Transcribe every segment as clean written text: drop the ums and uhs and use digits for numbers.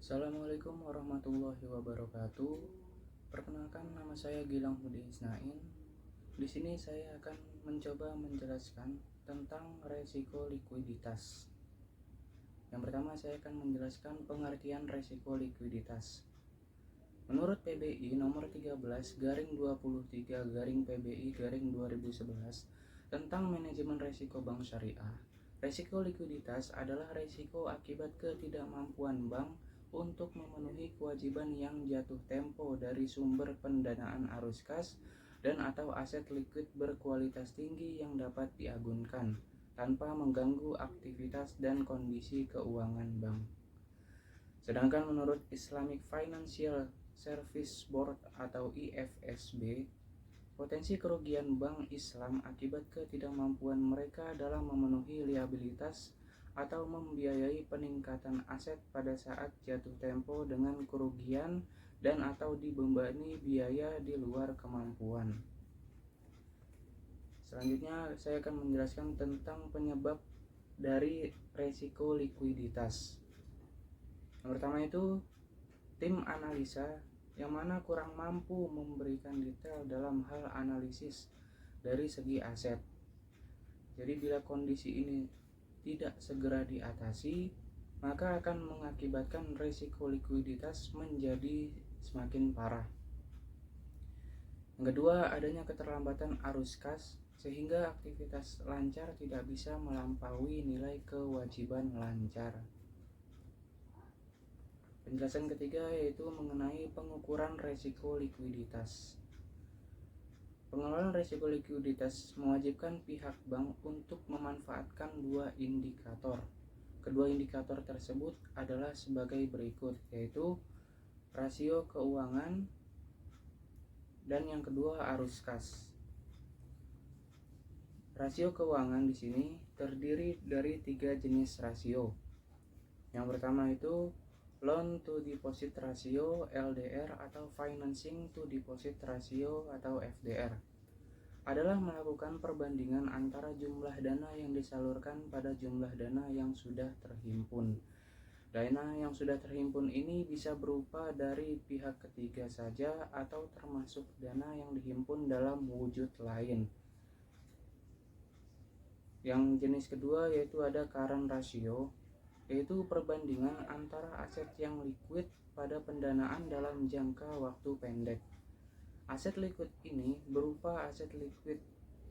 Assalamualaikum warahmatullahi wabarakatuh. Perkenalkan, nama saya Gilang Hudi Isnain. Di sini saya akan mencoba menjelaskan tentang resiko likuiditas. Yang pertama, saya akan menjelaskan pengertian resiko likuiditas. Menurut PBI nomor 13/23/PBI/2011 tentang manajemen resiko bank syariah, resiko likuiditas adalah resiko akibat ketidakmampuan bank untuk memenuhi kewajiban yang jatuh tempo dari sumber pendanaan arus kas dan atau aset likuid berkualitas tinggi yang dapat diagunkan tanpa mengganggu aktivitas dan kondisi keuangan bank. Sedangkan menurut Islamic Financial Service Board atau IFSB, potensi kerugian bank Islam akibat ketidakmampuan mereka dalam memenuhi liabilitas atau membiayai peningkatan aset pada saat jatuh tempo dengan kerugian dan atau dibebani biaya di luar kemampuan. Selanjutnya saya akan menjelaskan tentang penyebab dari resiko likuiditas. Yang pertama itu tim analisa yang mana kurang mampu memberikan detail dalam hal analisis dari segi aset. Jadi bila kondisi ini tidak segera diatasi, maka akan mengakibatkan resiko likuiditas menjadi semakin parah. Yang kedua, adanya keterlambatan arus kas sehingga aktivitas lancar tidak bisa melampaui nilai kewajiban lancar. Penjelasan ketiga yaitu mengenai pengukuran resiko likuiditas. Pengelolaan resiko likuiditas mewajibkan pihak bank untuk memanfaatkan dua indikator. Kedua indikator tersebut adalah sebagai berikut, yaitu rasio keuangan dan yang kedua arus kas. Rasio keuangan di sini terdiri dari 3 jenis rasio. Yang pertama itu loan to deposit ratio LDR atau financing to deposit ratio atau FDR. Adalah melakukan perbandingan antara jumlah dana yang disalurkan pada jumlah dana yang sudah terhimpun. Dana yang sudah terhimpun ini bisa berupa dari pihak ketiga saja atau termasuk dana yang dihimpun dalam wujud lain. Yang jenis kedua yaitu ada current ratio, yaitu perbandingan antara aset yang liquid pada pendanaan dalam jangka waktu pendek. Aset liquid ini berupa aset liquid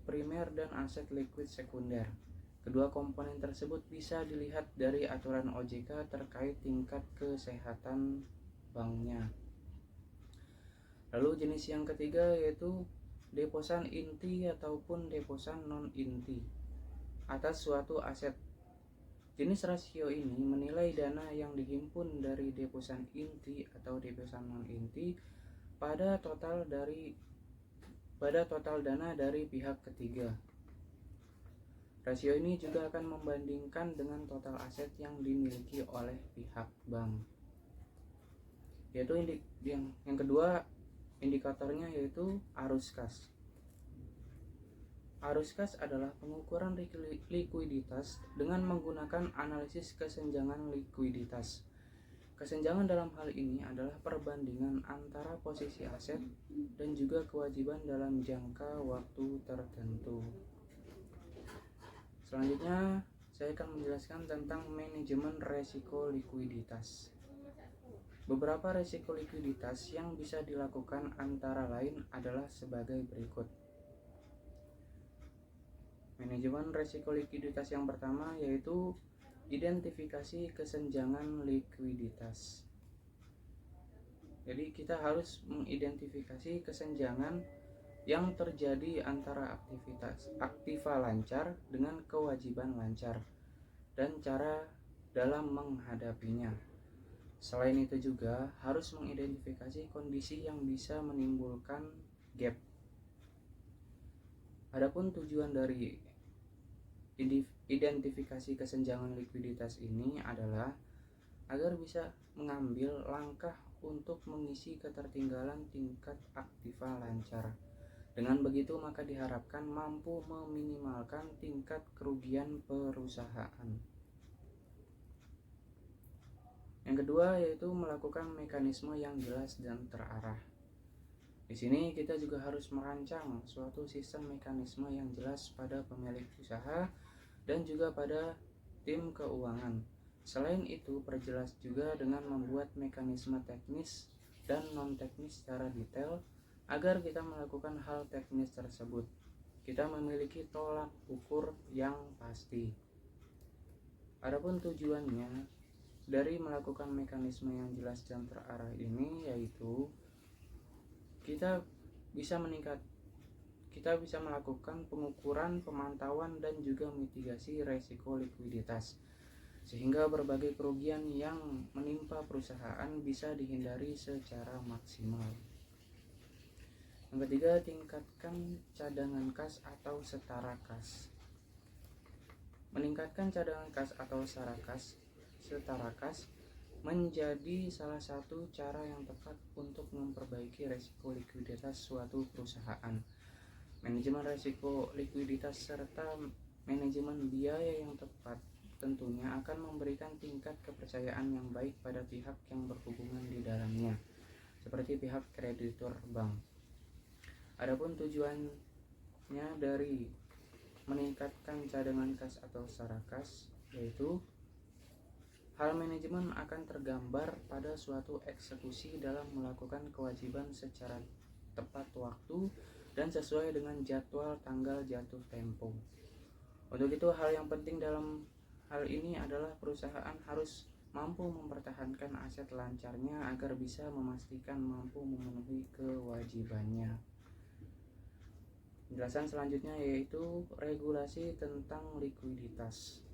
primer dan aset liquid sekunder. Kedua komponen tersebut bisa dilihat dari aturan OJK terkait tingkat kesehatan banknya. Lalu jenis yang ketiga yaitu deposan inti ataupun deposan non inti atas suatu aset. Jenis rasio ini menilai dana yang dihimpun dari deposan inti atau deposan non inti pada total dana dari pihak ketiga. Rasio ini juga akan membandingkan dengan total aset yang dimiliki oleh pihak bank. Yaitu yang kedua indikatornya yaitu arus kas. Arus kas adalah pengukuran likuiditas dengan menggunakan analisis kesenjangan likuiditas. Kesenjangan dalam hal ini adalah perbandingan antara posisi aset dan juga kewajiban dalam jangka waktu tertentu. Selanjutnya, saya akan menjelaskan tentang manajemen resiko likuiditas. Beberapa resiko likuiditas yang bisa dilakukan antara lain adalah sebagai berikut. Manajemen resiko likuiditas yang pertama yaitu identifikasi kesenjangan likuiditas. Jadi kita harus mengidentifikasi kesenjangan yang terjadi antara aktiva lancar dengan kewajiban lancar dan cara dalam menghadapinya. Selain itu juga harus mengidentifikasi kondisi yang bisa menimbulkan gap. Adapun tujuan dari identifikasi kesenjangan likuiditas ini adalah agar bisa mengambil langkah untuk mengisi ketertinggalan tingkat aktiva lancar. Dengan begitu maka diharapkan mampu meminimalkan tingkat kerugian perusahaan. Yang kedua yaitu melakukan mekanisme yang jelas dan terarah. Di sini kita juga harus merancang suatu sistem mekanisme yang jelas pada pemilik usaha dan juga pada tim keuangan. Selain itu, perjelas juga dengan membuat mekanisme teknis dan non-teknis secara detail agar kita melakukan hal teknis tersebut. Kita memiliki tolak ukur yang pasti. Adapun tujuannya dari melakukan mekanisme yang jelas dan terarah ini yaitu kita bisa melakukan pengukuran, pemantauan dan juga mitigasi resiko likuiditas sehingga berbagai kerugian yang menimpa perusahaan bisa dihindari secara maksimal. Yang ketiga, tingkatkan cadangan kas atau setara kas. Meningkatkan cadangan kas atau setara kas menjadi salah satu cara yang tepat untuk memperbaiki resiko likuiditas suatu perusahaan. Manajemen resiko likuiditas serta manajemen biaya yang tepat tentunya akan memberikan tingkat kepercayaan yang baik pada pihak yang berhubungan di dalamnya, seperti pihak kreditur bank. Adapun tujuannya dari meningkatkan cadangan kas atau setara kas yaitu hal manajemen akan tergambar pada suatu eksekusi dalam melakukan kewajiban secara tepat waktu dan sesuai dengan jadwal tanggal jatuh tempo. Untuk itu, hal yang penting dalam hal ini adalah perusahaan harus mampu mempertahankan aset lancarnya agar bisa memastikan mampu memenuhi kewajibannya. Penjelasan selanjutnya yaitu regulasi tentang likuiditas.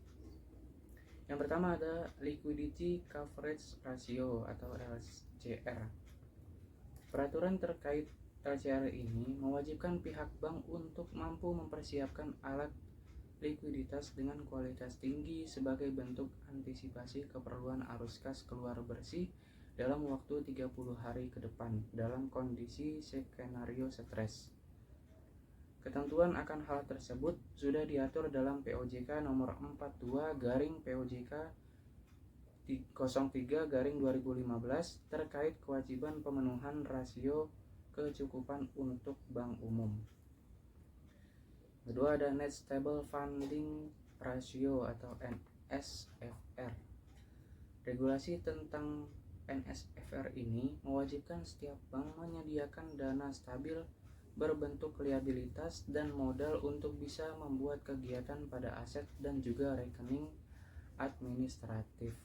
Yang pertama ada Liquidity Coverage Ratio atau LCR. Peraturan terkait LCR ini mewajibkan pihak bank untuk mampu mempersiapkan alat likuiditas dengan kualitas tinggi sebagai bentuk antisipasi keperluan arus kas keluar bersih dalam waktu 30 hari ke depan dalam kondisi skenario stres. Ketentuan akan hal tersebut sudah diatur dalam POJK nomor 42/POJK 03/2015 terkait kewajiban pemenuhan rasio kecukupan untuk bank umum. Kedua ada Net Stable Funding Ratio atau NSFR. Regulasi tentang NSFR ini mewajibkan setiap bank menyediakan dana stabil berbentuk liabilitas dan modal untuk bisa membuat kegiatan pada aset dan juga rekening administratif.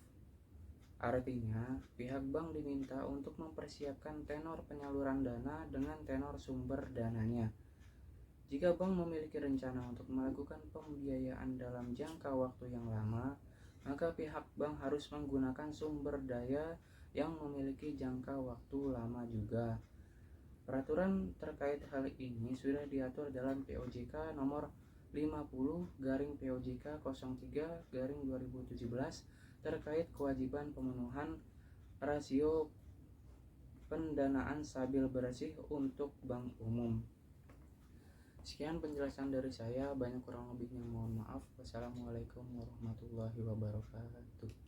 Artinya, pihak bank diminta untuk mempersiapkan tenor penyaluran dana dengan tenor sumber dananya. Jika bank memiliki rencana untuk melakukan pembiayaan dalam jangka waktu yang lama, maka pihak bank harus menggunakan sumber daya yang memiliki jangka waktu lama juga. Peraturan terkait hal ini sudah diatur dalam POJK nomor 50/POJK 03/2017 terkait kewajiban pemenuhan rasio pendanaan stabil bersih untuk bank umum. Sekian penjelasan dari saya, banyak kurang lebihnya mohon maaf. Wassalamualaikum warahmatullahi wabarakatuh.